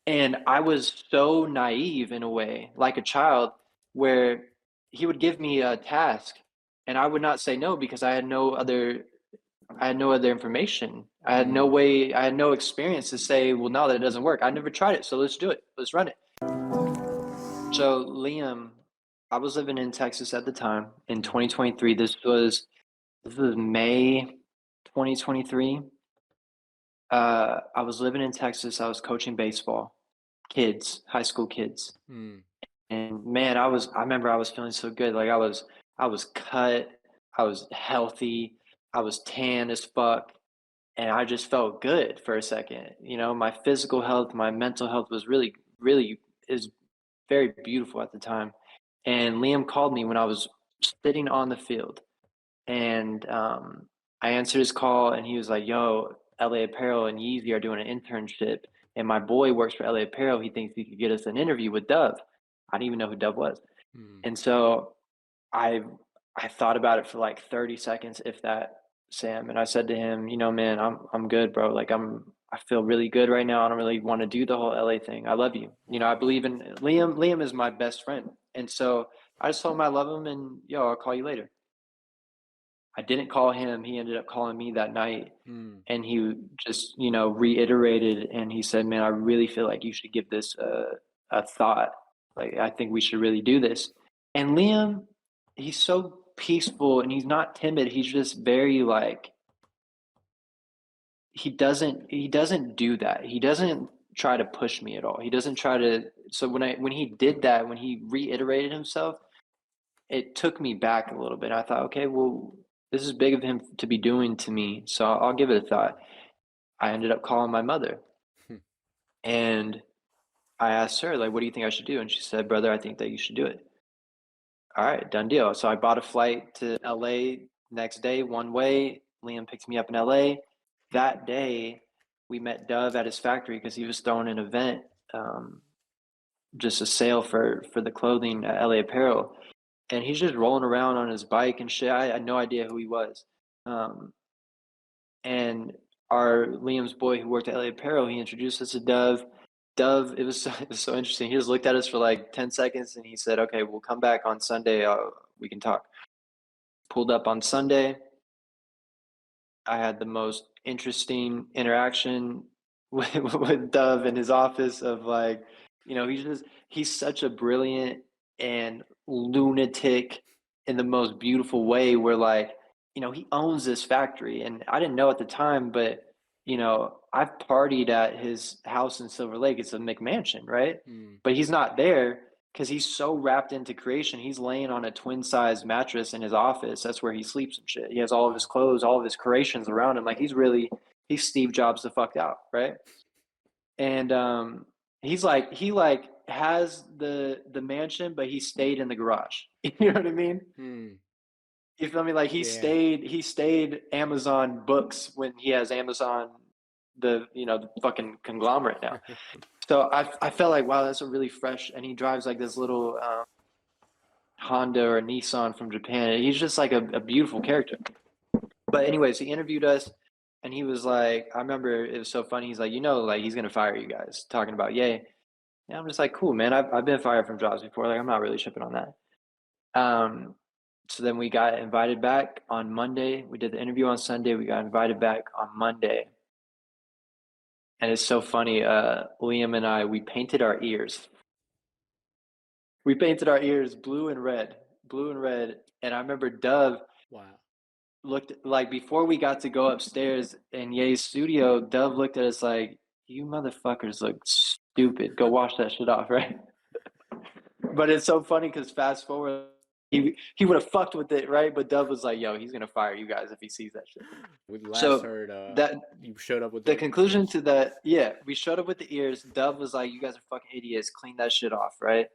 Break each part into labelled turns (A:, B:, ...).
A: And I was so naive in a way, like a child, where he would give me a task and I would not say no because I had no other information. I had no
B: Mm.
A: way, I had no experience to say, well, no, that doesn't work. I never tried it, so let's do it. Let's run it. So, Liam, I was living in Texas at the time in
B: Mm.
A: 2023. This was May 2023. I was living in Texas. I was coaching baseball, kids, high school kids.
B: Mm.
A: And man, I remember I was feeling so good. Like I was cut, I was healthy, I was tan as fuck, and I just felt good for a second. You know, my physical health, my mental health was really, really is very beautiful at the time. And Liam called me when I was sitting on the field, and I answered his call, and he was like, "Yo, LA Apparel and Yeezy are doing an internship, and my boy works for LA Apparel. He thinks he could get us an interview with Dove." I didn't even know who Dove was,
B: Mm.
A: and so I I thought about it for like 30 seconds, if that, Sam, and I said to him, "You know, man, I'm good, bro. Like I feel really good right now. I don't really want to do the whole LA thing. I love you. You know, I
B: Wow.
A: believe in Liam. Liam is my best friend, and so I just told him I love him, and yo, I'll call you later." I didn't call him. He ended up calling me that night,
B: Mm.
A: and he just, reiterated, and he said, "Man, I really feel like you should give this a thought. Like, I think we should really do this." And Liam, he's so peaceful and he's not timid. He's just very like he doesn't do that. He doesn't try to push me at all. He doesn't try to. So when he did that, when he reiterated himself, it took me back a little bit. I thought, okay, well, this is big of him to be doing to me, so I'll give it a thought. I ended up calling my mother,
B: Hmm.
A: and I asked her, like, what do you think I should do? And she said, brother, I think that you should do it. All right, done deal. So I bought a flight to LA next day, one way. Liam picked me up in LA. That day, we met Dove at his factory because he was throwing an event, um, just a sale for the clothing at LA Apparel. And he's just rolling around on his bike and shit. I had no idea who he was. Um, and our Liam's boy who worked at LA Apparel, he introduced us to Dove. Dove, it was so interesting. He just looked at us for like 10 seconds and he said, okay, we'll come back on Sunday. We can talk. Pulled up on Sunday. I had the most interesting interaction with Dove in his office of like, he's such a brilliant and lunatic in the most beautiful way where like, he owns this factory and I didn't know at the time, but I've partied at his house in Silver Lake. It's a McMansion, right?
B: Mm.
A: But he's not there because he's so wrapped into creation. He's laying on a twin size mattress in his office. That's where he sleeps and shit. He has all of his
B: Wow.
A: clothes, all of his creations around him. Like he's Steve Jobs the fucked out, right? And he has the mansion, but he stayed in the garage. You know what I mean?
B: Mm.
A: You feel me? Like
B: Yeah.
A: he stayed Amazon books when he has Amazon, the fucking conglomerate now. So I felt like, wow, that's a really fresh. And he drives like this little Honda or Nissan from Japan. He's just like a beautiful character. But anyways, he interviewed us, and he was like, I remember it was so funny. He's like, like he's gonna fire you guys, talking about Yay. And I'm just like, cool, man. I've been fired from jobs before. Like I'm not really tripping on that. Um, so then we got invited back on Monday. We did the interview on Sunday. We got invited back on Monday. And it's so funny. Liam and I, we painted our ears. We painted our ears blue and red. And I remember Dove
B: Wow.
A: looked like before we got to go upstairs in Ye's studio, Dove looked at us like, "You motherfuckers look stupid. Go wash that shit off," right? But it's so funny because fast forward, he would have fucked with it, right? But Dove was like, "Yo, he's gonna fire you guys if he sees that shit."
B: We last
A: So
B: heard
A: that
B: you showed up with
A: the
B: the
A: conclusion
B: ears.
A: to that, yeah, we showed up with the ears. Dove was like, "You guys are fucking idiots. Clean that shit off," right?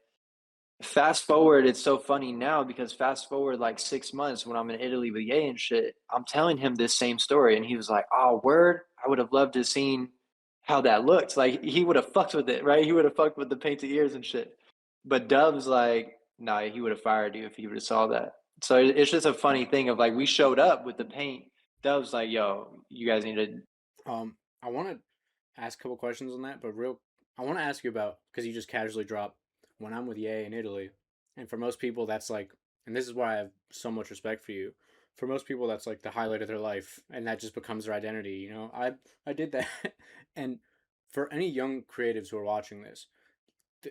A: Fast forward, it's so funny now because fast forward like 6 months when I'm in Italy with Ye and shit, I'm telling him this same story, and he was like, "Oh, word! I would have loved to seen how that looked. Like he would have fucked with it, right? He would have fucked with the painted ears and shit." But Dove's like, "Nah, he would have fired you if he would have saw that." So it's just a funny thing of like we showed up with the paint. Dove's like, "Yo, you guys need to."
B: I want to ask a couple questions on that, but real I want to ask you about, because you just casually dropped when I'm with Ye in Italy, and for most people that's like, and this is why I have so much respect for you. For most people, that's like the highlight of their life, and that just becomes their identity. You know, I did that, and for any young creatives who are watching this,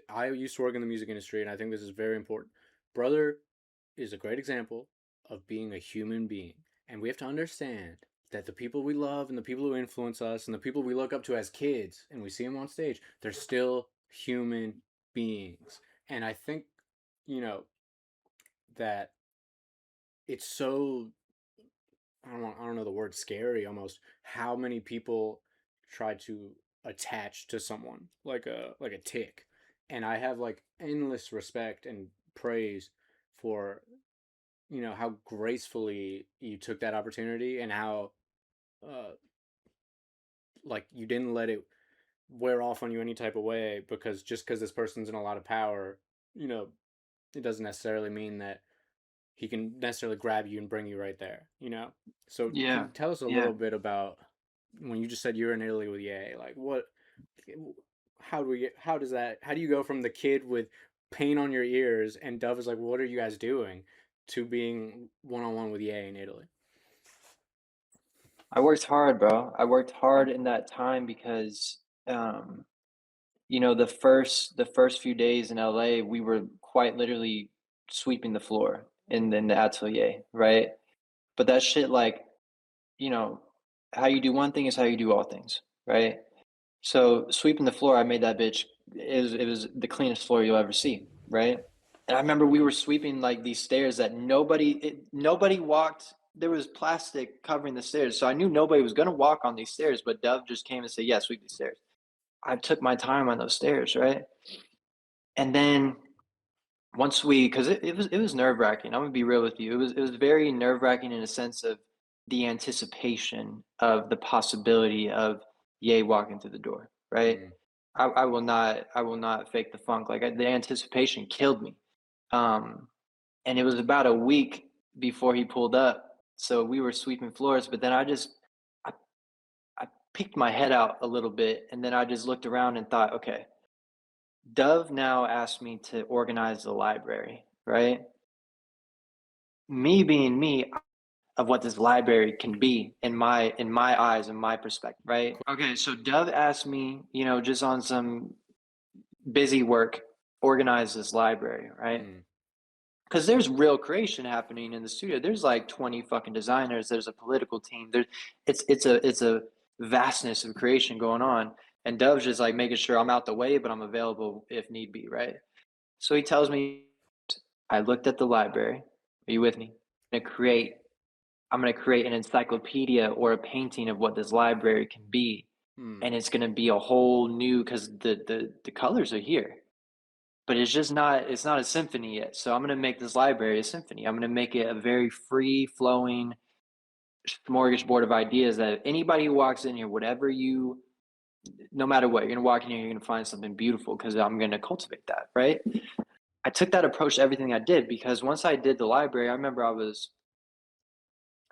B: I used to work in the music industry, and I think this is very important. Brother is a great example of being a human being, and we have to understand that the people we love and the people who influence us and the people we look up to as kids and we see them on stage, they're still human beings. And I think, you know, that it's so, I don't know the word, scary almost, how many people try to attach to someone like a tick. And I have like endless respect and praise for, you know, how gracefully you took that opportunity, and how uh like you didn't let it wear off on you any type of way, because just because this person's in a lot of power, you know, it doesn't necessarily mean that he can necessarily grab you and bring you right there, you know? So can
A: Yeah,
B: you tell us a
A: yeah.
B: little bit about when you just said you're in Italy with Ye, like what, how do we get, how does that, how do you go from the kid with pain on your ears and Dove is like, what are you guys doing, to being one on one with Ye in Italy?
A: I worked hard, bro. I worked hard in that time because, um, the first few days in LA, we were quite literally sweeping the floor in the atelier, right? But that shit, like, you know, how you do one thing is how you do all things, right? So sweeping the floor, I made that bitch. It was the cleanest floor you'll ever see, right? And I remember we were sweeping like these stairs that nobody walked. There was plastic covering the stairs, so I knew nobody was gonna walk on these stairs. But Dove just came and said, "Yeah, sweep these stairs." I took my time on those stairs, right? And then once because it was nerve wracking. I'm gonna be real with you. It was very nerve wracking in a sense of the anticipation of the possibility of Ye walking through the door, right?
B: Mm.
A: I will not fake the funk. Like the anticipation killed me. Um, and it was about a week before he pulled up. So we were sweeping floors, but then I, I peeked my head out a little bit, and then I just looked around and thought, okay, Dove now asked me to organize the library, right? Me being me, of what this library can be in my eyes and my perspective, right? Okay, so Dove asked me, just on some busy work, organize this library, right?
B: Mm.
A: Because there's real creation happening in the studio. There's like 20 fucking designers. There's a political team. It's a vastness of creation going on. And Dove's just like making sure I'm out the way, but I'm available if need be, right? So he tells me, I looked at the library. Are you with me? I'm gonna create an encyclopedia or a painting of what this library can be,
B: Mm.
A: and it's gonna be a whole new because the colors are here, but it's not a symphony yet. So I'm gonna make this library a symphony. I'm gonna make it a very free flowing smorgasbord of ideas that anybody who walks in here, no matter what, you're gonna walk in here, you're gonna find something beautiful because I'm gonna cultivate that, right? I took that approach to everything I did because once I did the library, I remember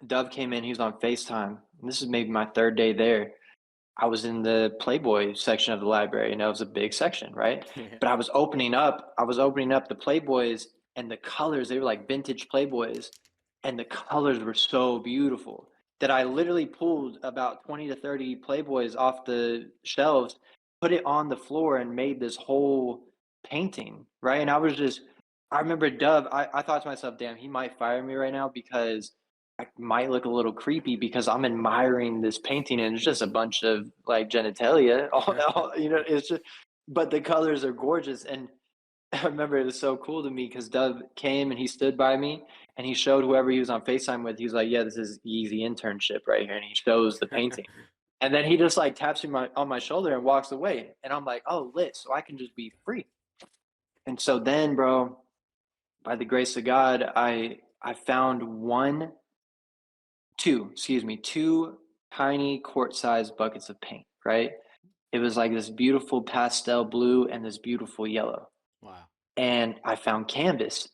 A: Dove came in, he was on FaceTime. And this is maybe my third day there. I was in the Playboy section of the library, and it was a big section, right?
B: Yeah.
A: But I was opening up the Playboys, and the colors, they were like vintage Playboys, and the colors were so beautiful that I literally pulled about 20 to 30 Playboys off the shelves, put it on the floor, and made this whole painting, right? And I remember Dove, I thought to myself, damn, he might fire me right now because I might look a little creepy because I'm admiring this painting and it's just a bunch of like genitalia. It's just, but the colors are gorgeous. And I remember it was so cool to me because Dove came and he stood by me and he showed whoever he was on FaceTime with. He was like, "Yeah, this is Yeezy internship right here," and he shows the painting. And then he just like taps me on my shoulder and walks away. And I'm like, "Oh, lit! So I can just be free." And so then, bro, by the grace of God, I found two tiny quart-sized buckets of paint, right? It was like this beautiful pastel blue and this beautiful yellow.
B: Wow.
A: And I found canvas.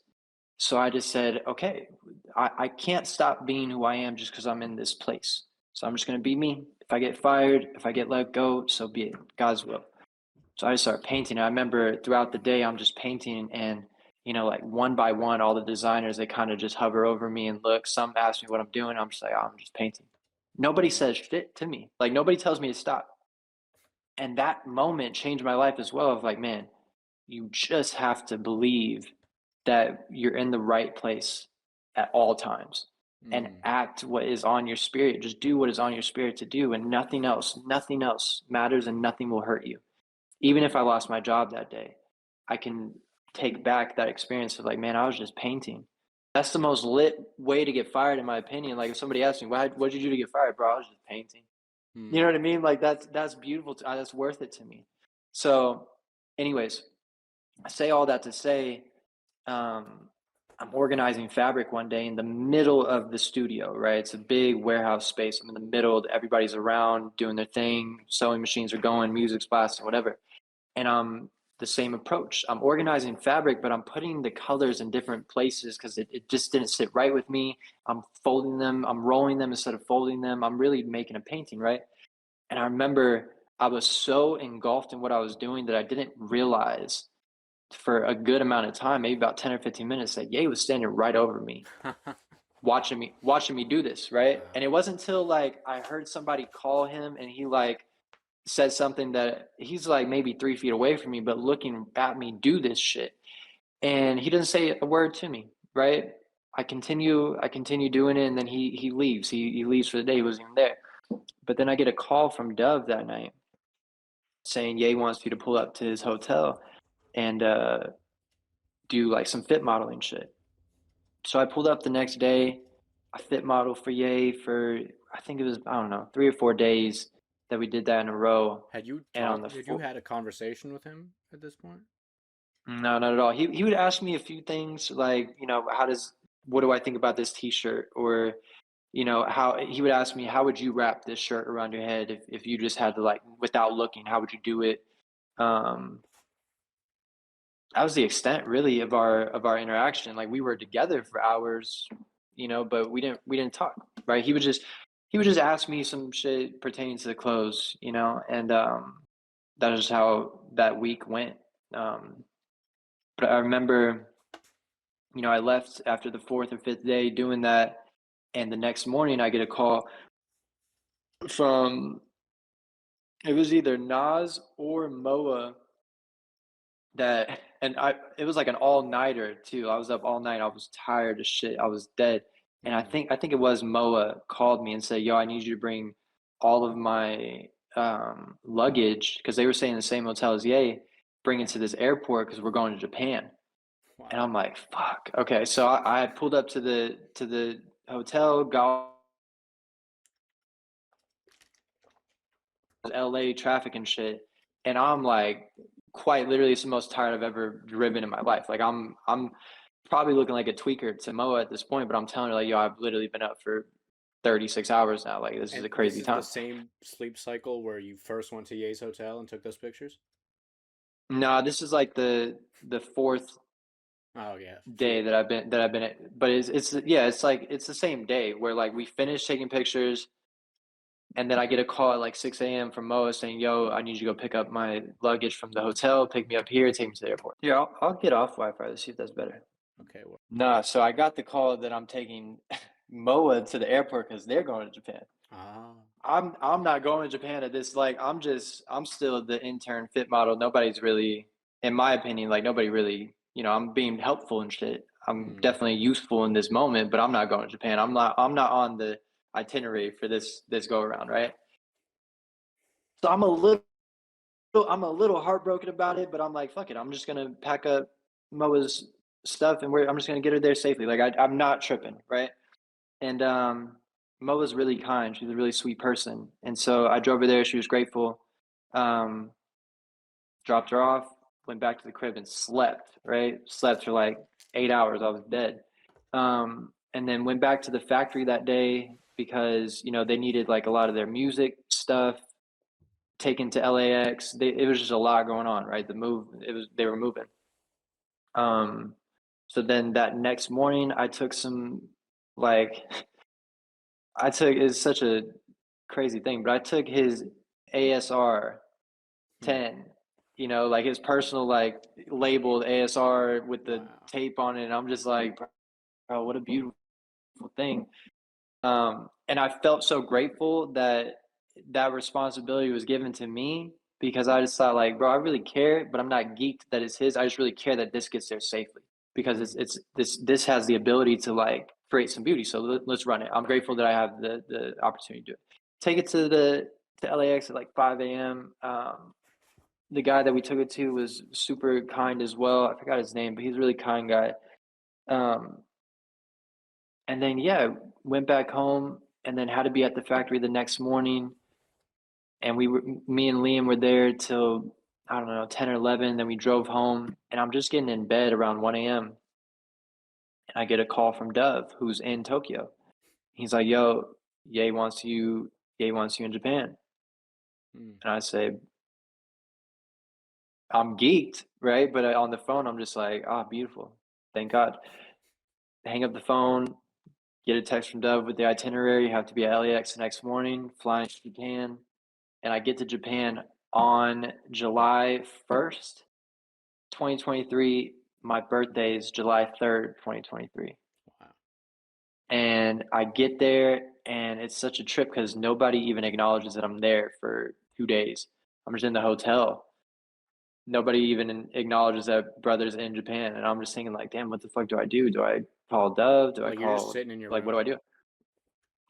A: So I just said, okay, I can't stop being who I am just because I'm in this place. So I'm just going to be me. If I get fired, if I get let go, so be it. God's will. So I just started painting. I remember throughout the day, I'm just painting, and like one by one, all the designers, they kind of just hover over me and look. Some ask me what I'm doing. I'm just like, oh, I'm just painting. Nobody says shit to me. Like nobody tells me to stop. And that moment changed my life as well. Of like, man, you just have to believe that you're in the right place at all times and
B: Mm.
A: act what is on your spirit. Just do what is on your spirit to do, and nothing else matters, and nothing will hurt you. Even if I lost my job that day, I can take back that experience of like, man, I was just painting. That's the most lit way to get fired, in my opinion. Like if somebody asks me, what'd you do to get fired, bro? I was just painting. You know
B: Mm.
A: what I mean? Like that's beautiful. That's worth it to me. So, anyways, I say all that to say, um, I'm organizing fabric one day in the middle of the studio, right? It's a big warehouse space. I'm in the middle. Everybody's around doing their thing. Sewing machines are going, music's blasting, whatever. And I'm the same approach. I'm organizing fabric, but I'm putting the colors in different places because it just didn't sit right with me. I'm folding them. I'm rolling them instead of folding them. I'm really making a painting, right? And I remember I was so engulfed in what I was doing that I didn't realize for a good amount of time, maybe about 10 or 15 minutes, that Ye was standing right over me, watching me do this, right? And it wasn't until like I heard somebody call him and he like said something that he's like maybe 3 feet away from me, but looking at me do this shit. And he doesn't say a word to me, right? I continue doing it, and then he leaves. He leaves for the day. He wasn't even there. But then I get a call from Dove that night saying Ye wants you to pull up to his hotel and do like some fit modeling shit. So I pulled up the next day. I fit modeled for Ye for, I think it was, I don't know, 3 or 4 days that we did that in a row. And on the
B: Had you had a conversation with him at this point?
A: no, not at all. He would ask me a few things like, what do I think about this t-shirt? Or, how he would ask me, how would you wrap this shirt around your head if you just had to like without looking, how would you do it? Um, that was the extent really of our interaction. Like we were together for hours, but we didn't talk, right? He would just ask me some shit pertaining to the clothes, and that is how that week went. Um, but I remember, I left after the fourth or fifth day doing that, and the next morning I get a call from, it was either Nas or Moa, and it was like an all-nighter too. I was up all night. I was tired as shit. I was dead. And I
B: Mm.
A: think I think it was Moa called me and said, "Yo, I need you to bring all of my luggage," because they were staying in the same hotel as Ye, bring it to this airport because we're going to Japan. And
B: Wow.
A: I'm like, "Fuck." Okay, so I pulled up to the hotel, got LA traffic and shit, and I'm like, quite literally, it's the most tired I've ever driven in my life. Like I'm probably looking like a tweaker to Moa at this point, but I'm telling her like, yo, I've literally been up for 36 hours now. Like this is
B: And
A: a
B: this
A: crazy
B: is the
A: time.
B: same sleep cycle where you first went to Ye's hotel and took those pictures?
A: No, this is like the fourth
B: Oh yeah,
A: day
B: few.
A: that I've been at, but it's yeah, it's like it's the same day where like we finished taking pictures. And then I get a call at like 6 a.m. from Moa saying, "Yo, I need you to go pick up my luggage from the hotel, pick me up here, take me to the airport." Yeah, I'll get off Wi-Fi to see if that's better.
B: Okay, well,
A: Nah, so I got the call that I'm taking Moa to the airport because they're going to Japan.
B: ah,
A: I'm not going to Japan at this. Like I'm still the intern fit model. Nobody's really, in my opinion, like nobody really. I'm being helpful and shit. I'm
B: mm,
A: definitely useful in this moment, but I'm not going to Japan. I'm not on the itinerary for this go around, right? So I'm a little heartbroken about it, but I'm like, fuck it. I'm just gonna pack up Moa's stuff, and I'm just gonna get her there safely. Like I'm not tripping, right? And Moa's really kind. She's a really sweet person, and so I drove her there. She was grateful. Um, Dropped her off, went back to the crib and slept. Right, slept for like 8 hours. I was dead. And then went back to the factory that day because they needed like a lot of their music stuff taken to LAX. It was just a lot going on, right? They were moving. Um, so then that next morning, I took some like it's such a crazy thing, but I took his ASR
B: hmm.
A: 10 you know, like his personal like labeled ASR with the
B: Wow.
A: tape on it. And I'm just like, bro, what a beautiful thing. And I felt so grateful that that responsibility was given to me because I just thought like, bro, I really care, but I'm not geeked that it's his. I just really care that this gets there safely because
B: Mm.
A: this has the ability to like create some beauty. So let's run it. I'm grateful that I have the opportunity to do it. Take it to LAX at like 5 a.m. The guy that we took it to was super kind as well. I forgot his name, but he's a really kind guy. Um, and then yeah, went back home and then had to be at the factory the next morning. And me and Liam were there till I don't know 10 or 11. Then we drove home, and I'm just getting in bed around 1 a.m. And I get a call from Dove, who's in Tokyo. He's like, "Yo, Ye wants you. Ye wants you in Japan."
B: Mm.
A: And I say, "I'm geeked, right?" But on the phone, I'm just like, "Ah, oh, beautiful. Thank God." Hang up the phone, get a text from Dove with the itinerary. You have to be at LAX the next morning, flying to Japan. And I get to Japan on July 1st, 2023. My birthday is July 3rd, 2023.
B: Wow.
A: And I get there, and it's such a trip because nobody even acknowledges that I'm there for 2 days. I'm just in the hotel. Nobody even acknowledges that brother's in Japan. And I'm just thinking, like, damn, what the fuck do I do? Do I call Dove? Do I
B: Like you're just
A: call,
B: sitting in your
A: like, what do
B: room.
A: I do?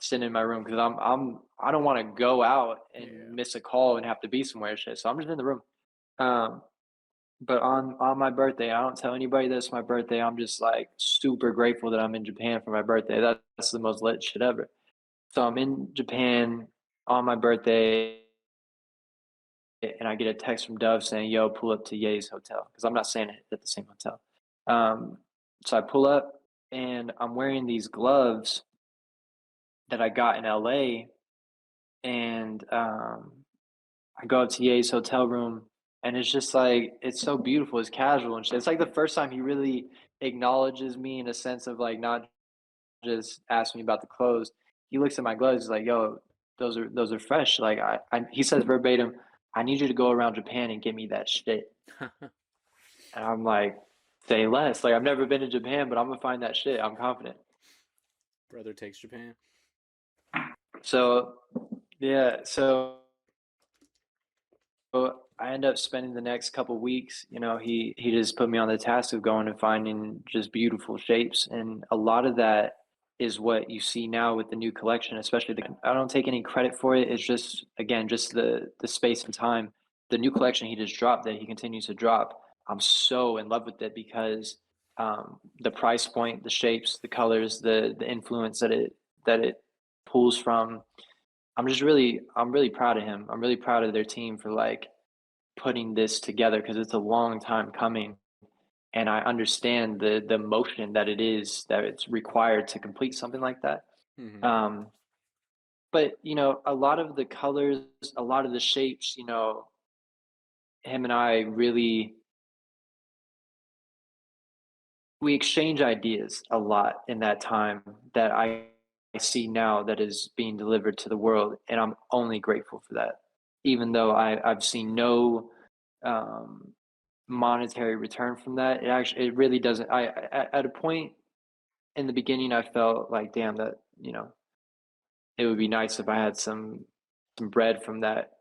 A: Sitting in my room because I don't want to go out and
B: Yeah.
A: miss a call and have to be somewhere. Shit. So I'm just in the room. Um, But on my birthday, I don't tell anybody that it's my birthday. I'm just like super grateful that I'm in Japan for my birthday. That's the most lit shit ever. So I'm in Japan on my birthday, and I get a text from Dove saying, "Yo, pull up to Ye's hotel," because I'm not staying at the same hotel. Um, so I pull up, and I'm wearing these gloves that I got in LA, and I go up to Ye's hotel room, and it's just like it's so beautiful. It's casual and shit. It's like the first time he really acknowledges me in a sense of like not just asking me about the clothes. He looks at my gloves. He's like, "Yo, those are fresh." Like he says verbatim, "I need you to go around Japan and get me that shit." And I'm like, "Say less." Like I've never been to Japan, but I'm gonna find that shit. I'm confident.
B: Brother takes Japan.
A: So yeah, so I end up spending the next couple weeks, you know, he just put me on the task of going and finding just beautiful shapes, and a lot of that is what you see now with the new collection, especially I don't take any credit for it. It's just again just the space and time. The new collection he just dropped that he continues to drop. I'm so in love with it because the price point, the shapes, the colors, the influence that it pulls from. I'm really proud of him. I'm really proud of their team for like putting this together because it's a long time coming, and I understand the motion that it's required to complete something like that.
B: Hmm.
A: Um, but you know, a lot of the colors, a lot of the shapes, you know, him and I really we exchange ideas a lot in that time that I see now that is being delivered to the world, and I'm only grateful for that. Even though I've seen no um, monetary return from that, it really doesn't. At a point in the beginning, I felt like, damn, that you know, it would be nice if I had some bread from that.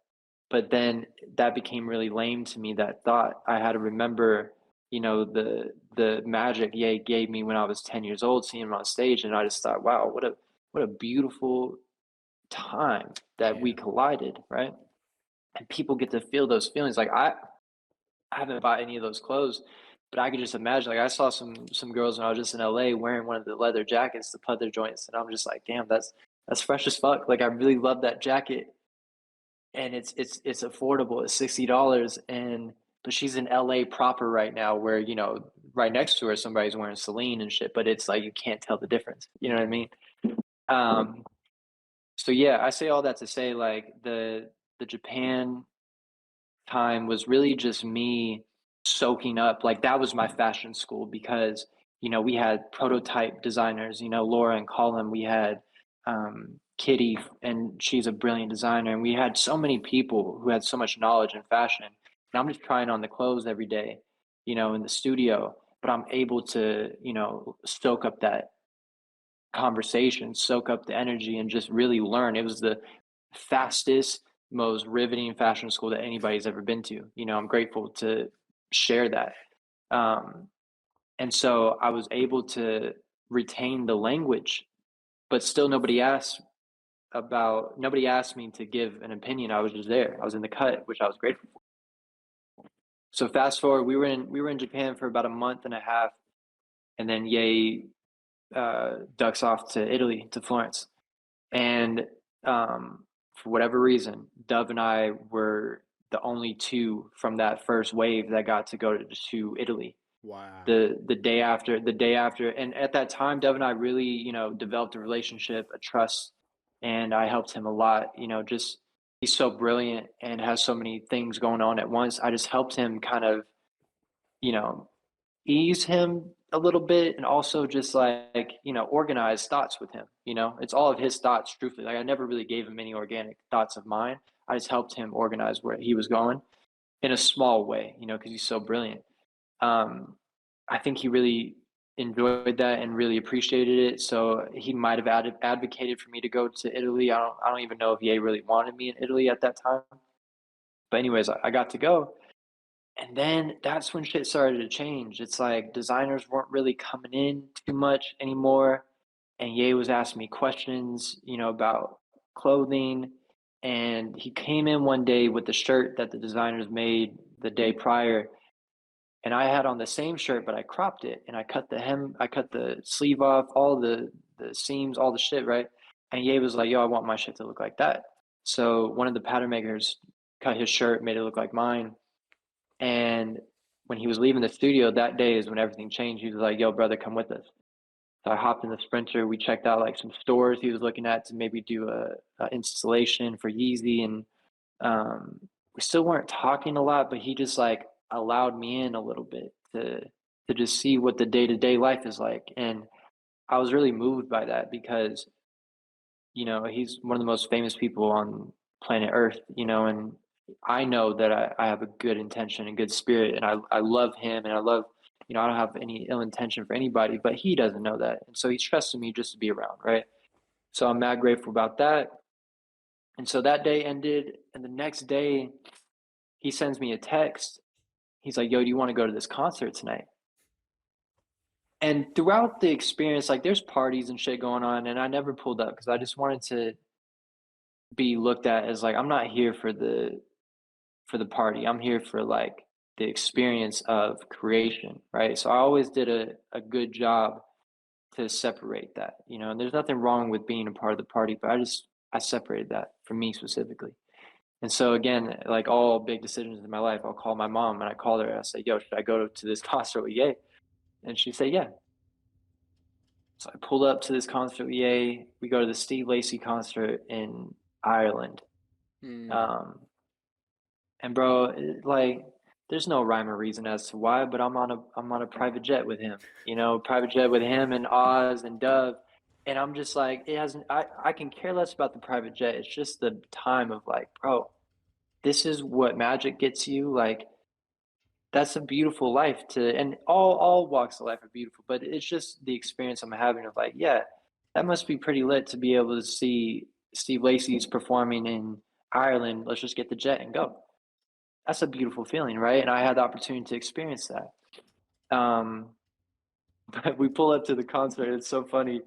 A: But then that became really lame to me. That thought I had to remember, you know, the magic Ye gave me when I was 10 years old, seeing him on stage, and I just thought, wow, what a beautiful time that we
B: Yeah.
A: collided, right? And people get to feel those feelings. Like I haven't bought any of those clothes, but I could just imagine. Like I saw some girls when I was just in LA wearing one of the leather jackets, the pleather joints, and I'm just like, damn, that's fresh as fuck. Like I really love that jacket, and it's affordable. It's $60, and but she's in LA proper right now, where you know right next to her somebody's wearing Celine and shit, but it's like you can't tell the difference. You know what I
B: Hmm.
A: mean? Um, so yeah, I say all that to say like the Japan time was really just me soaking up. Like that was my fashion school because you know we had prototype designers, you know, Laura and Colin. We had Kitty, and she's a brilliant designer, and we had so many people who had so much knowledge in fashion. and I'm just trying on the clothes every day, in the studio, but I'm able to, soak up that conversation, soak up the energy, and just really learn. It was the fastest, most riveting fashion school that anybody's ever been to. I'm grateful to share that. Um, and so I was able to retain the language, but still nobody asked me to give an opinion. I was just there. I was in the cut, which I was grateful for. So fast forward, we were in Japan for about a month and a half, and then Ye ducks off to Italy, to Florence. And for whatever reason, Dove and I were the only two from that first wave that got to go to Italy.
B: Wow.
A: The day after, and at that time, Dove and I really, developed a relationship, a trust, and I helped him a lot. Just he's so brilliant and has so many things going on at once. I just helped him kind of, you know, ease him a little bit, and also just like, organize thoughts with him. It's all of his thoughts, truthfully. Like, I never really gave him any organic thoughts of mine. I just helped him organize where he was going in a small way, because he's so brilliant. um I think he really enjoyed that and really appreciated it, so he might have advocated for me to go to Italy. I don't even know if Ye really wanted me in Italy at that time, but anyways, I got to go. And then that's when shit started to change. It's like designers weren't really coming in too much anymore. And Ye was asking me questions, about clothing. And he came in one day with the shirt that the designers made the day prior. And I had on the same shirt, but I cropped it and I cut the hem, I cut the sleeve off, all the seams, all the shit, right? And Ye was like, yo, I want my shit to look like that. So one of the pattern makers cut his shirt, made it look like mine. And when he was leaving the studio that day is when everything changed. He was like, yo, brother, come with us. So I hopped in the Sprinter. We checked out like some stores he was looking at to maybe do a installation for Yeezy. And we still weren't talking a lot, but he just like allowed me in a little bit to just see what the day-to-day life is like. And I was really moved by that because, he's one of the most famous people on planet Earth, and I know that I have a good intention and good spirit, and I love him, and I love, I don't have any ill intention for anybody, but he doesn't know that. And so he's trusting me just to be around, right? So I'm mad grateful about that. And so that day ended, and the next day he sends me a text. He's like, yo, do you want to go to this concert tonight? And throughout the experience, like there's parties and shit going on, and I never pulled up because I just wanted to be looked at as like I'm not here for the party. I'm here for like the experience of creation, right? So I always did a good job to separate that, and there's nothing wrong with being a part of the party, but I separated that for me specifically. And so again, like all big decisions in my life, I'll call my mom, and I call her and I say, yo, should I go to this concert with Ye? And she said, yeah. So I pulled up to this concert with Ye. We go to the Steve Lacy concert in Ireland.
B: Hmm.
A: Um, And bro, like, there's no rhyme or reason as to why, but I'm on a private jet with him, private jet with him and Oz and Dove, and I'm just like, it hasn't. I can care less about the private jet. It's just the time of like, bro, this is what magic gets you. Like, that's a beautiful life to, and all walks of life are beautiful, but it's just the experience I'm having of like, yeah, that must be pretty lit to be able to see Steve Lacy's performing in Ireland. Let's just get the jet and go. That's a beautiful feeling, right? And I had the opportunity to experience that. Um, but we pull up to the concert. It's so funny.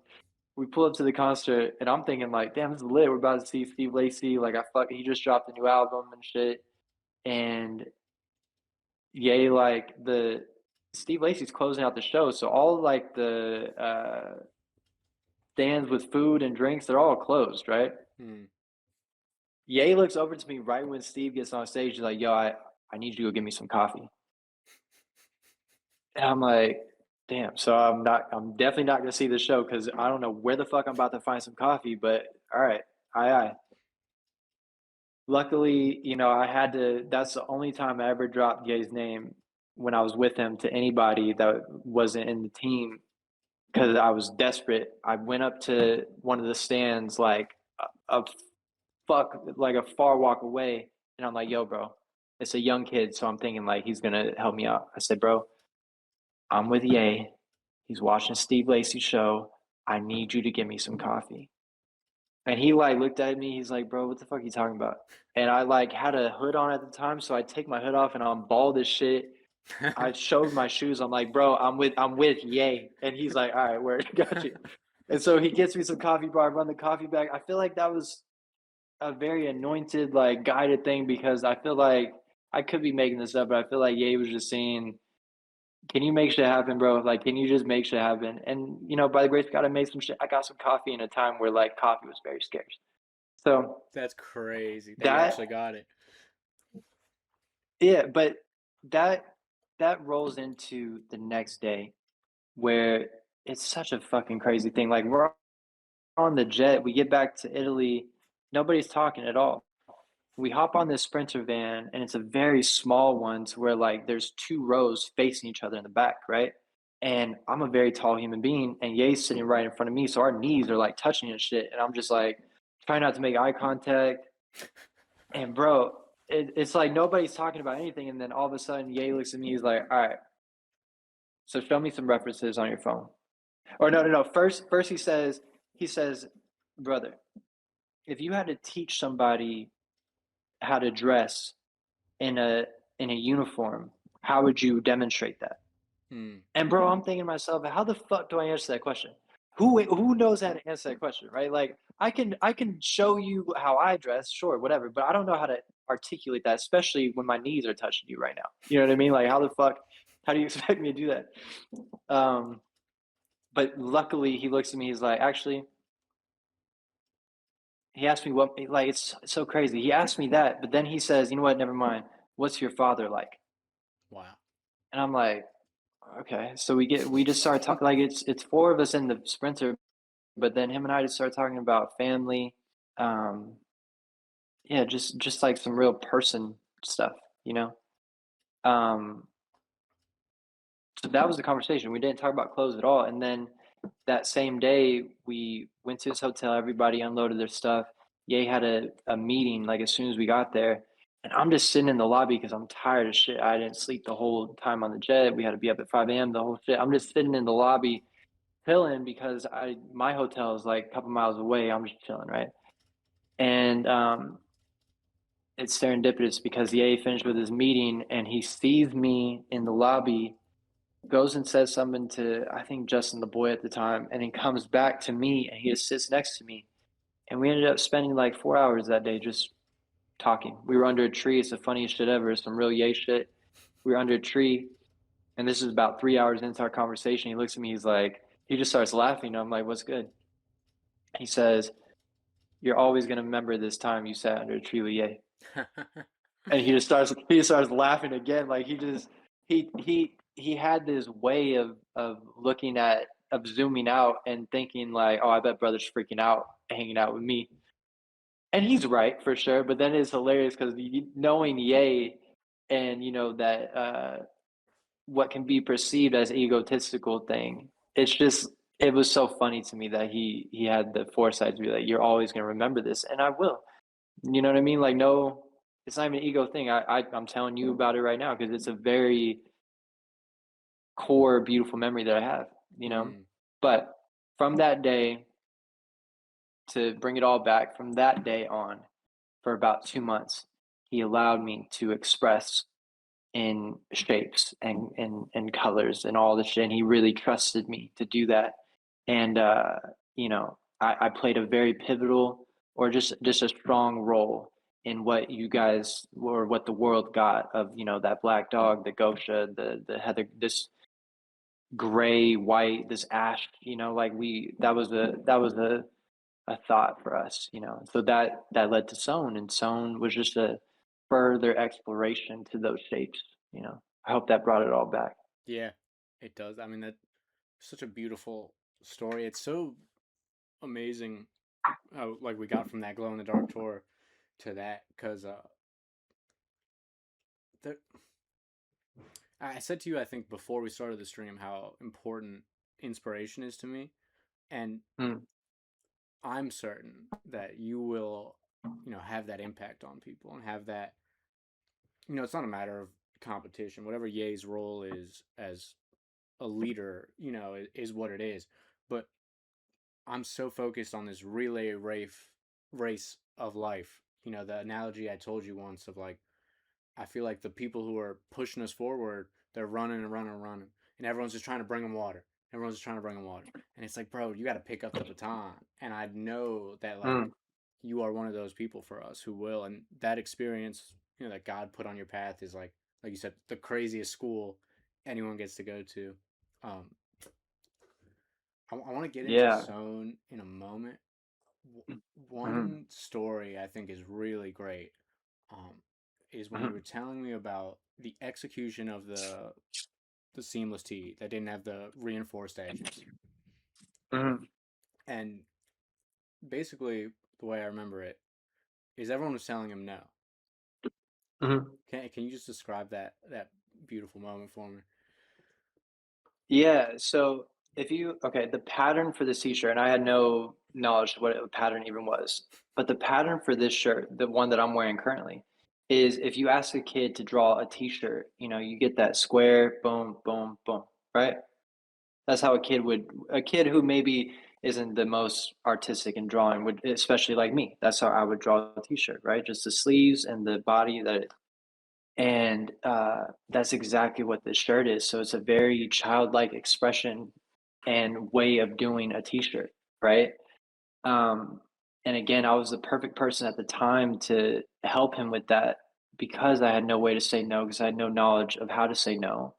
A: We pull up to the concert, and I'm thinking like, damn, this is lit. We're about to see Steve Lacy. Like, he just dropped a new album and shit. And yay, like the Steve Lacy's closing out the show, so all like the stands with food and drinks, they're all closed, right?
B: Hmm.
A: Ye looks over to me right when Steve gets on stage. He's like, yo, I need you to go get me some coffee. And I'm like, damn. So I'm definitely not gonna see the show because I don't know where the fuck I'm about to find some coffee. But all right, aye. Luckily, I had to. That's the only time I ever dropped Gay's name when I was with him to anybody that wasn't in the team because I was desperate. I went up to one of the stands like a fuck, like a far walk away, and I'm like, yo, bro, It's a young kid, so I'm thinking like he's gonna help me out. I said, bro, I'm with Ye. He's watching Steve Lacy's show. I need you to get me some coffee. And he like looked at me. He's like, bro, what the fuck are you talking about? And I like had a hood on at the time, so I take my hood off and I'm bald as shit. I showed my shoes. I'm like, bro, I'm with Ye. And he's like, all right, word, got you. And so he gets me some coffee bar, run the coffee back. I feel like that was a very anointed, like guided thing because I feel like I could be making this up, but I feel like Ye was just saying, can you make shit happen, bro? Like, can you just make shit happen? And by the grace of God, I made some shit. I got some coffee in a time where like coffee was very scarce. So
B: That's crazy that you
A: that,
B: actually got it.
A: yeah, but that that rolls into the next day where it's such a fucking crazy thing. Like we're on the jet, we get back to Italy, nobody's talking at all. We hop on this Sprinter van, and it's a very small one to where like there's two rows facing each other in the back, right? And I'm a very tall human being, and Ye's sitting right in front of me, so our knees are like touching and shit. And I'm just like trying not to make eye contact. And bro, it's like nobody's talking about anything, and then all of a sudden Ye looks at me, he's like, "All right, so show me some references on your phone." Or no, no, no. First he says, "Brother, if you had to teach somebody how to dress in a uniform, how would you demonstrate that?"
B: Hmm.
A: And bro, I'm thinking to myself, how the fuck do I answer that question? Who knows how to answer that question, right? Like I can show you how I dress, sure, whatever, but I don't know how to articulate that, especially when my knees are touching you right now. You know what I mean? Like how do you expect me to do that? Um, but luckily he looks at me, he's like, actually, he asked me what like it's so crazy. He asked me that, but then he says, you know what, never mind. What's your father like?
B: Wow.
A: And I'm like, okay. So we just start talking like it's four of us in the Sprinter, but then him and I just start talking about family. Um, yeah, just like some real person stuff, you know. Um, so that was the conversation. We didn't talk about clothes at all. And then that same day, we went to his hotel. Everybody unloaded their stuff. Ye had a meeting like as soon as we got there, and I'm just sitting in the lobby because I'm tired of shit. I didn't sleep the whole time on the jet. We had to be up at 5 a.m. The whole shit. I'm just sitting in the lobby chilling because my hotel is like a couple miles away. I'm just chilling, right? And it's serendipitous because Ye finished with his meeting and he sees me in the lobby, goes and says something to I think Justin the boy at the time, and then comes back to me and he just sits next to me. And we ended up spending like 4 hours that day just talking. We were under a tree. It's the funniest shit ever. It's some real Ye shit. We were under a tree, and this is about 3 hours into our conversation. He looks at me. He's like, he just starts laughing. I'm like, what's good? He says, "You're always gonna remember this time you sat under a tree with Ye." And he starts laughing again. Like he had this way of looking at of zooming out and thinking like, oh, I bet brother's freaking out hanging out with me. And he's right for sure. But then it's hilarious because knowing Ye and that what can be perceived as egotistical thing. It's just it was so funny to me that he had the foresight to be like, you're always gonna remember this, and I will. You know what I mean? Like, no, it's not even an ego thing. I'm telling you about it right now because it's a very core, beautiful memory that I have. You know,
B: Hmm.
A: but from that day to bring it all back, from that day on, for about 2 months, he allowed me to express in shapes and colors and all this shit. And he really trusted me to do that. And I played a very pivotal or just a strong role in what you guys or what the world got of that black dog, the Gosha, the heather, this gray, white, this ash. Like we that was a thought for us. So that led to sewn, and sewn was just a further exploration to those shapes. I hope that brought it all back.
B: Yeah, it does. I mean, that's such a beautiful story. It's so amazing how like we got from that glow in the dark tour to that because the I said to you I think before we started the stream how important inspiration is to me, and
A: Mm.
B: I'm certain that you will have that impact on people and have that it's not a matter of competition. Whatever Ye's role is as a leader, is what it is. But I'm so focused on this race of life. The analogy I told you once of like, I feel like the people who are pushing us forward, they're running and running and running, and everyone's just trying to bring them water. Everyone's just trying to bring them water, and it's like, bro, you got to pick up the baton. And I know that like
A: Mm,
B: you are one of those people for us who will, and that experience, that God put on your path is like you said, the craziest school anyone gets to go to. Um, I want to get into
A: yeah.
B: sewn in a moment.
A: Mm,
B: One story I think is really great, um, is when you were
A: mm,
B: telling me about the execution of the seamless tee that didn't have the reinforced edges,
A: mm,
B: and basically the way I remember it is everyone was telling him no.
A: mm.
B: Can you just describe that beautiful moment for me?
A: Yeah, so if you okay, the pattern for this t-shirt, and I had no knowledge of what a pattern even was, but the pattern for this shirt, the one that I'm wearing currently, is if you ask a kid to draw a t-shirt, you get that square, boom, boom, boom, right? That's how a kid who maybe isn't the most artistic in drawing would, especially like me, that's how I would draw a t-shirt, right? Just the sleeves and the body and that's exactly what this shirt is. So it's a very childlike expression and way of doing a t-shirt, right? Um, and again, I was the perfect person at the time to help him with that because I had no way to say no because I had no knowledge of how to say no.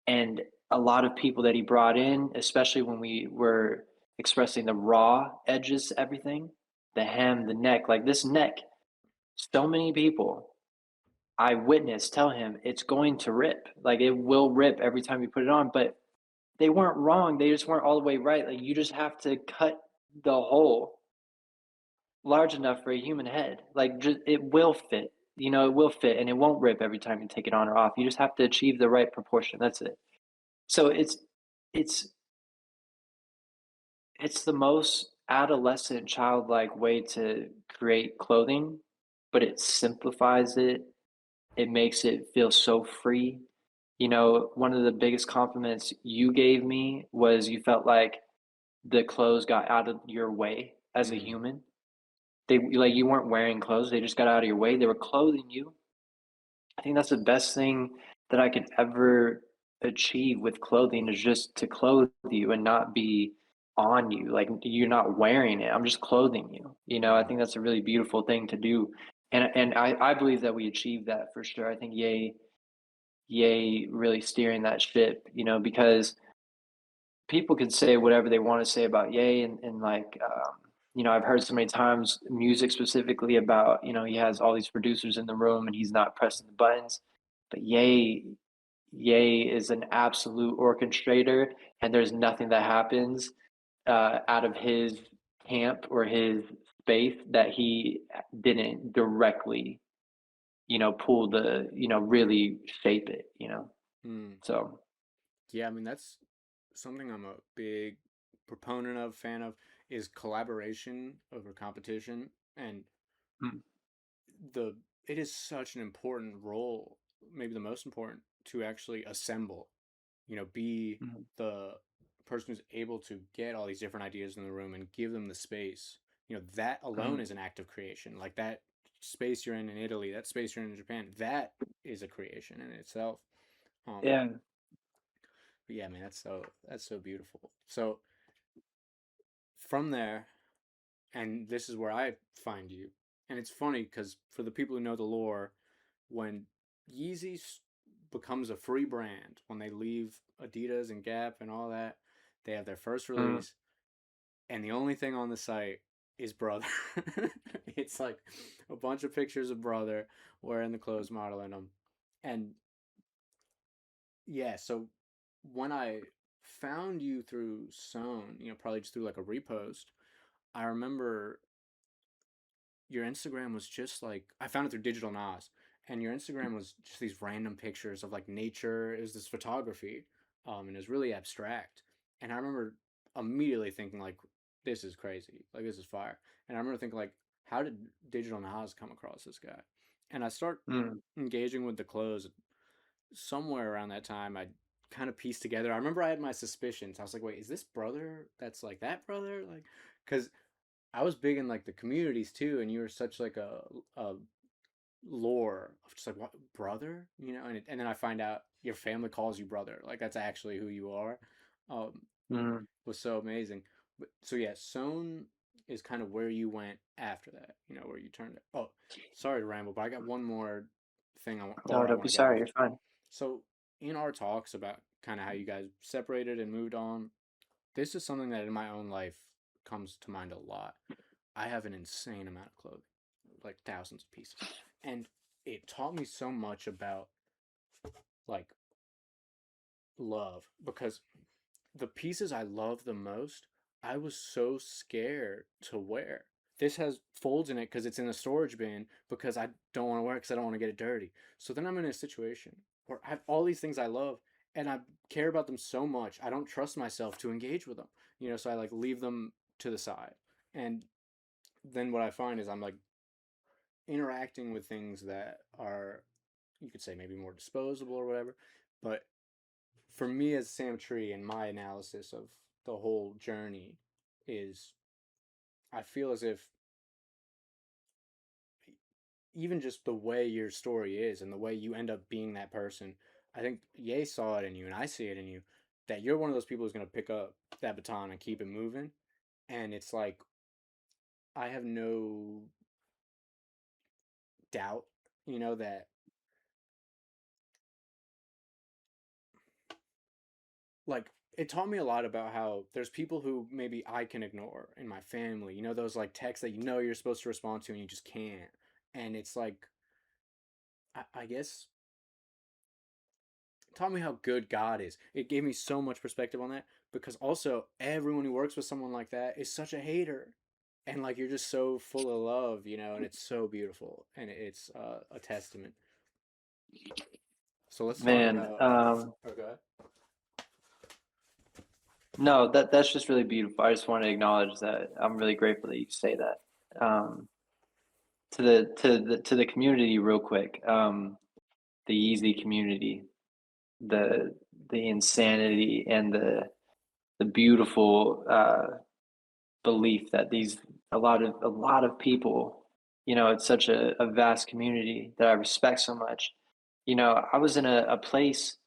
A: And a lot of people that he brought in, especially when we were expressing the raw edges to everything, the hem, the neck, like this neck, so many people I witnessed tell him it's going to rip. Like it will rip every time you put it on, but they weren't wrong. They just weren't all the way right. Like you just have to cut the hole large enough for a human head. Like just it will fit. It will fit and it won't rip every time you take it on or off. You just have to achieve the right proportion. That's it. So it's it's the most adolescent childlike way to create clothing, but it simplifies it. It makes it feel so free. One of the biggest compliments you gave me was you felt like the clothes got out of your way as a
B: Mm.
A: human. They like you weren't wearing clothes, they just got out of your way. They were clothing you. I think that's the best thing that I could ever achieve with clothing is just to clothe you and not be on you. Like you're not wearing it. I'm just clothing you. I think that's a really beautiful thing to do. And I believe that we achieved that for sure. I think Yay really steering that ship, because people can say whatever they want to say about Ye and like I've heard so many times music specifically about he has all these producers in the room and he's not pressing the buttons, but Ye is an absolute orchestrator and there's nothing that happens out of his camp or his space that he didn't directly pull the really shape it
B: Mm.
A: so.
B: Yeah, I mean that's something I'm a big proponent of, fan of, is collaboration over competition, and
A: Mm,
B: the it is such an important role, maybe the most important, to actually assemble. Be
A: mm,
B: the person who's able to get all these different ideas in the room and give them the space. That alone
A: mm.
B: is an act of creation. Like that space you're in Italy, that space you're in Japan, that is a creation in itself. Um,
A: Yeah.
B: but yeah, man, that's so beautiful. So from there, and this is where I find you. And it's funny because for the people who know the lore, when Yeezy becomes a free brand, when they leave Adidas and Gap and all that, they have their first
A: Mm,
B: release, and the only thing on the site is Brother. It's like a bunch of pictures of Brother wearing the clothes, modeling them. And yeah, so when I found you through Sewn, probably just through like a repost, I remember your Instagram was just like, I found it through Digital Nas, and your Instagram was just these random pictures of like nature. It was this photography, and it was really abstract. And I remember immediately thinking like, this is crazy, like this is fire. And I remember thinking like, how did Digital Nas come across this guy? and I start
A: Mm.
B: engaging with the clothes somewhere around that time. I kind of pieced together. I remember I had my suspicions. I was like, wait, is this brother that's like that brother? Like, because I was big in like the communities too, and you were such like a lore of just like what brother, and then I find out your family calls you brother. Like that's actually who you are. Um,
A: Mm.
B: was so amazing. But so yeah, sewn is kind of where you went after that. Where you turned it. Oh, sorry to ramble, but I got one more
A: No,
B: thought I
A: don't
B: want
A: be
B: to get
A: sorry.
B: off.
A: You're fine.
B: So in our talks about kind of how you guys separated and moved on, this is something that in my own life comes to mind a lot. I have an insane amount of clothing, like thousands of pieces, and it taught me so much about like love because the pieces I love the most, I was so scared to wear. This has folds in it because it's in the storage bin because I don't want to wear it because I don't want to get it dirty. So then I'm in a situation where I have all these things I love and I care about them so much, I don't trust myself to engage with them. So I like leave them to the side. And then what I find is I'm like interacting with things that are, you could say, maybe more disposable or whatever. But for me as Sam Tree and my analysis of the whole journey is I feel as if even just the way your story is and the way you end up being that person, I think Ye saw it in you and I see it in you that you're one of those people who's going to pick up that baton and keep it moving. And it's like, I have no doubt, that like it taught me a lot about how there's people who maybe I can ignore in my family. Those like texts that you're supposed to respond to and you just can't. And it's like I guess it taught me how good God is. It gave me so much perspective on that because also everyone who works with someone like that is such a hater. And like you're just so full of love, and it's so beautiful and it's a testament. So let's talk
A: Man,
B: about. Oh, go ahead.
A: no, that's just really beautiful. I just want to acknowledge that I'm really grateful that you say that. To the community real quick. The Yeezy community, the the insanity and the beautiful belief that these a lot of people, it's such a vast community that I respect so much. I was in a place,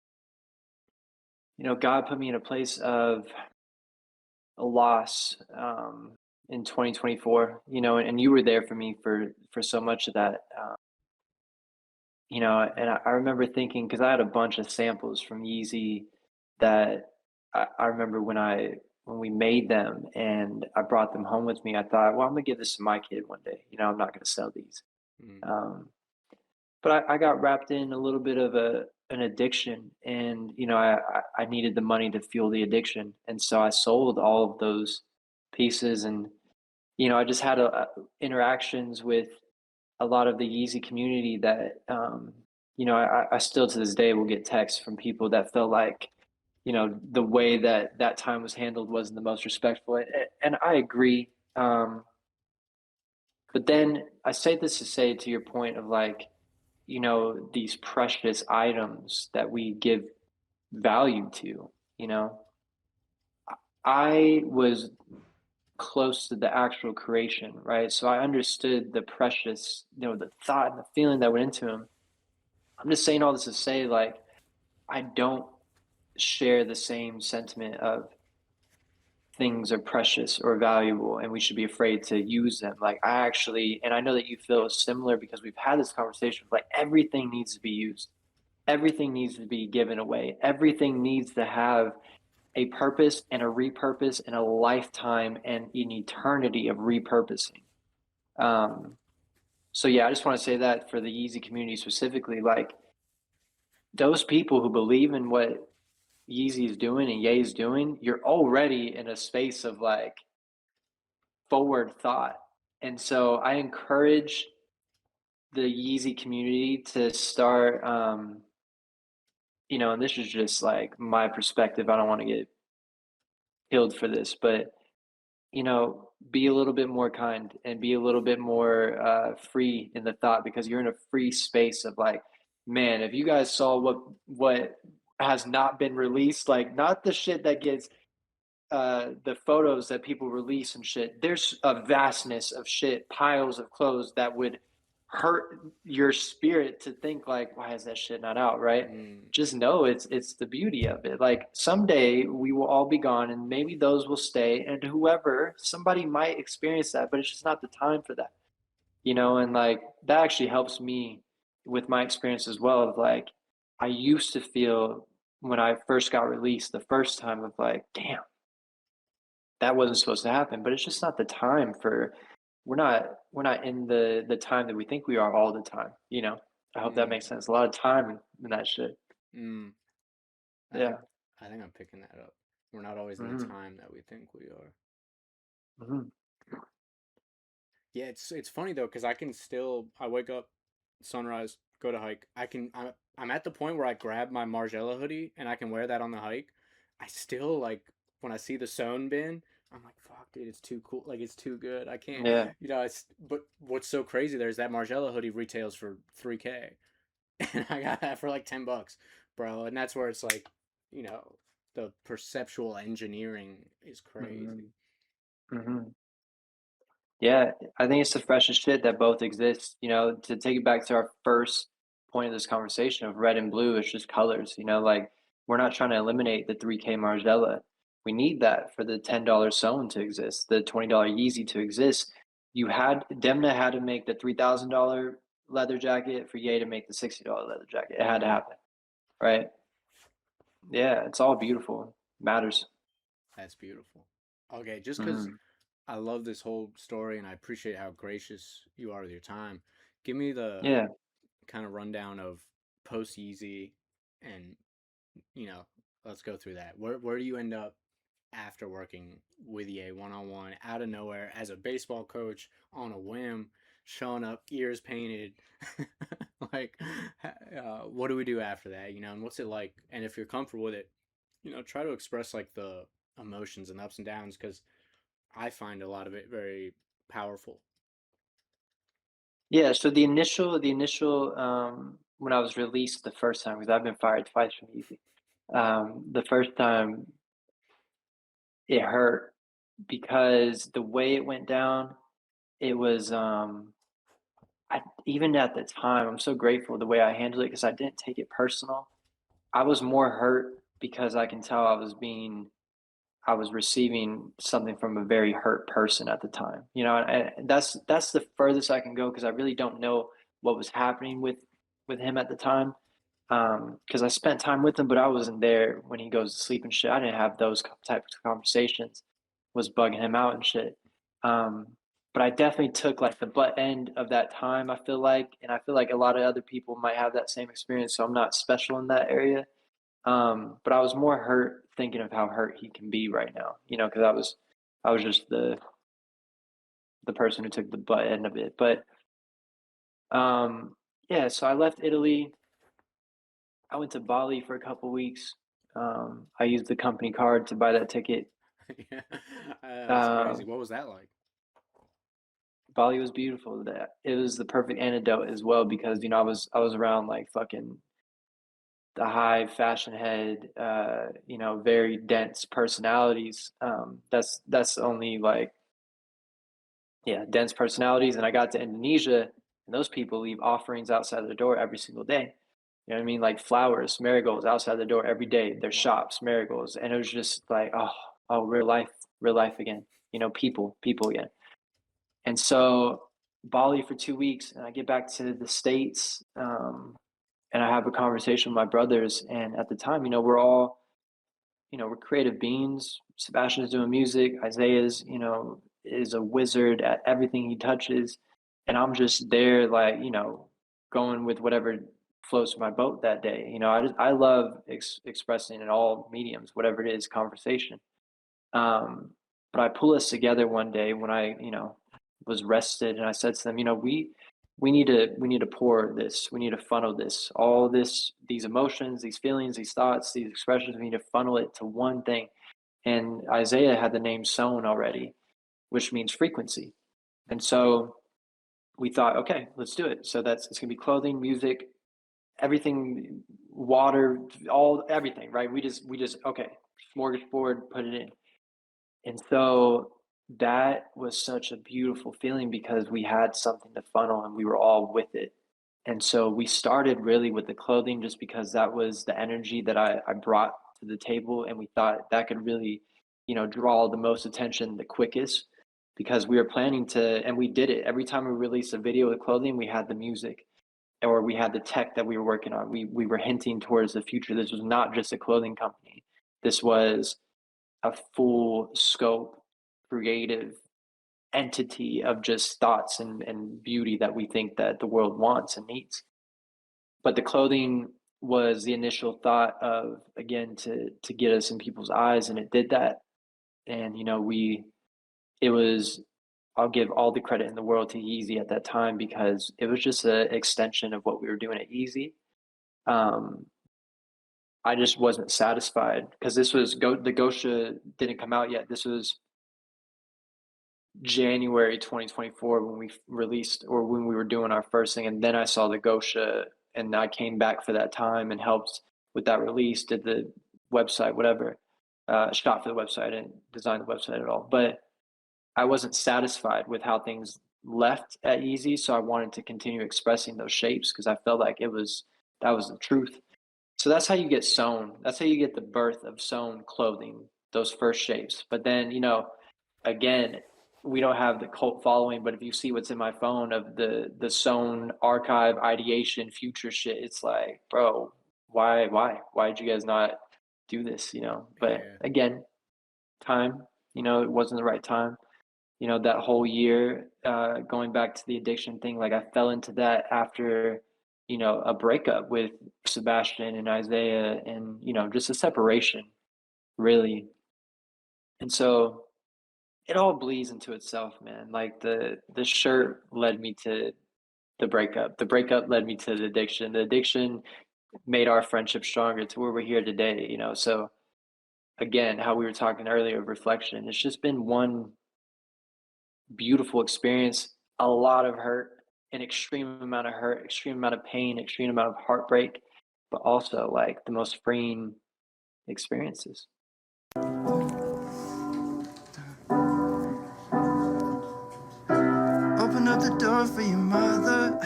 A: God put me in a place of a loss in 2024, and you were there for me for so much of that. And I remember thinking, because I had a bunch of samples from Yeezy that I remember when we made them and I brought them home with me, I thought, well, I'm gonna give this to my kid one day. I'm not gonna sell these.
B: Mm,
A: But I got wrapped in a little bit of an addiction, and I needed the money to fuel the addiction, and so I sold all of those pieces, and I just had interactions with a lot of the Yeezy community that I still to this day will get texts from people that felt like the way that that time was handled wasn't the most respectful, and I agree. But then I say this to say to your point of like these precious items that we give value to. You know, I was close to the actual creation, right? So I understood the precious, the thought and the feeling that went into him. I'm just saying all this to say, like, I don't share the same sentiment of things are precious or valuable and we should be afraid to use them. Like, I actually, and I know that you feel similar because we've had this conversation, like, everything needs to be used, everything needs to be given away, everything needs to have a purpose and a repurpose and a lifetime and an eternity of repurposing. Um, so yeah, I just want to say that for the Yeezy community specifically, like those people who believe in what Yeezy is doing and Ye is doing, you're already in a space of like forward thought. And so I encourage the Yeezy community to start, and this is just like my perspective. I don't want to get killed for this, but be a little bit more kind and be a little bit more free in the thought, because you're in a free space of like, man, if you guys saw what has not been released, like not the shit that gets the photos that people release and shit, there's a vastness of shit, piles of clothes that would hurt your spirit to think like, why is that shit not out, right?
B: Mm,
A: Just know it's the beauty of it. Like someday we will all be gone and maybe those will stay, and whoever, somebody might experience that, but it's just not the time for that, and like that actually helps me with my experience as well of like I used to feel when I first got released the first time of like, damn, that wasn't supposed to happen, but it's just not the time for we're not in the time that we think we are all the time. I hope that makes
B: mm,
A: sense. A lot of time in that shit.
B: mm. I think
A: Yeah.
B: I think I'm picking that up. We're not always in the
A: Mhm.
B: time that we think we are.
A: Mhm.
B: Yeah, it's funny though because I wake up, sunrise, go to hike. I'm at the point where I grab my Margiela hoodie and I can wear that on the hike. I still like when I see the sewn bin, I'm like, fuck, dude, it's too cool. Like it's too good. I can't,
A: Yeah.
B: it's but what's so crazy there is that Margiela hoodie retails for 3K, and I got that for like $10, bro. And that's where it's like, you know, the perceptual engineering is crazy.
A: Mhm. Mhm. Yeah, I think it's the freshest shit that both exist. To take it back to our first point of this conversation of red and blue, it's just colors. Like we're not trying to eliminate the 3K Margiela. We need that for the $10 sewn to exist, the $20 Yeezy to exist. Demna had to make the $3,000 leather jacket for Ye to make the $60 leather jacket. It had to
B: Mm,
A: happen, right? Yeah, it's all beautiful. Matters.
B: that's beautiful. Okay, just because
A: Hmm.
B: I love this whole story and I appreciate how gracious you are with your time. Give me the
A: Yeah.
B: kind of rundown of Post-Yeezy and, you know, let's go through that. Where do you end up after working with EA one on one out of nowhere as a baseball coach on a whim, showing up, ears painted? Like, what do we do after that, and what's it like? And if you're comfortable with it, try to express like the emotions and ups and downs because I find a lot of it very powerful.
A: Yeah, so the initial when I was released the first time, because I've been fired twice from Easy. The first time it hurt because the way it went down, it was even at the time, I'm so grateful the way I handled it because I didn't take it personal. I was more hurt because I can tell I was receiving something from a very hurt person at the time. And that's the furthest I can go because I really don't know what was happening with him at the time. Because I spent time with him, but I wasn't there when he goes to sleep and shit. I didn't have those types of conversations. Was bugging him out and shit. Um, but I definitely took like the butt end of that time. I feel like, and I feel like a lot of other people might have that same experience. So I'm not special in that area. But I was more hurt thinking of how hurt he can be right now, because I was just the person who took the butt end of it. But um, yeah, so I left Italy. I went to Bali for a couple weeks. I used the company card to buy that ticket.
B: Yeah, that's crazy.
A: Um,
B: What was that like?
A: Bali was beautiful. That it was the perfect antidote as well because I was around like fucking the high fashion head, very dense personalities. That's only like, yeah, dense personalities. And I got to Indonesia, and those people leave offerings outside of the door every single day. You know what I mean? Like flowers, marigolds outside the door every day. Their
B: Wow.
A: shops, marigolds, and it was just like, oh, real life again. People again. And so Bali for 2 weeks, and I get back to the States, and I have a conversation with my brothers. And at the time, we're creative beings. Sebastian's doing music. Isaiah's, is a wizard at everything he touches. And I'm just there, like, going with whatever floats my boat that day. I love expressing in all mediums, whatever it is, conversation. Um, but I pull us together one day when I, was rested, and I said to them, we need to pour this, we need to funnel this, all this, these emotions, these feelings, these thoughts, these expressions, we need to funnel it to one thing. And Isaiah had the name sewn already. which means frequency. And so we thought, okay, let's do it. So it's gonna be clothing, music, everything, water, all everything, right? We just okay, smorgasbord, put it in. And so that was such a beautiful feeling because we had something to funnel and we were all with it. And so we started really with the clothing just because that was the energy that I brought to the table. And we thought that could really, draw the most attention the quickest because we were planning to, and we did it. Every time we released a video with clothing, we had the music or we had the tech that we were working on. We were hinting towards the future. This was not just a clothing company. This was a full scope creative entity of just thoughts and beauty that we think that the world wants and needs. But the clothing was the initial thought of, again, to get us in people's eyes, and it did that. And it was, I'll give all the credit in the world to Yeezy at that time because it was just an extension of what we were doing at Yeezy. um I just wasn't satisfied because the Gosha didn't come out yet. This was January 2024 when we released or when we were doing our first thing, and then I saw the Gosha, and I came back for that time and helped with that release, did the website, whatever, shot for the website and designed the website at all. But I wasn't satisfied with how things left at Easy, so I wanted to continue expressing those shapes because I felt like that was the truth. So that's how you get sewn. That's how you get the birth of sewn clothing, those first shapes. But then, again, we don't have the cult following, but if you see what's in my phone of the sewn archive ideation future shit, it's like, bro, why did you guys not do this? But
B: Yeah.
A: again, time, it wasn't the right time. That whole year, going back to the addiction thing, like I fell into that after, a breakup with Sebastian and Isaiah and, just a separation, really. And so it all bleeds into itself, man. Like the shirt led me to the breakup. The breakup led me to the addiction. The addiction made our friendship stronger to where we're here today. So again, how we were talking earlier of reflection, it's just been one beautiful experience, a lot of hurt, an extreme amount of hurt, extreme amount of pain, extreme amount of heartbreak, but also like the most freeing experiences.
C: Open up the door for your mother,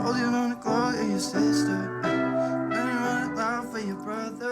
C: holding on the cloak of your sister, running around loud for your brother.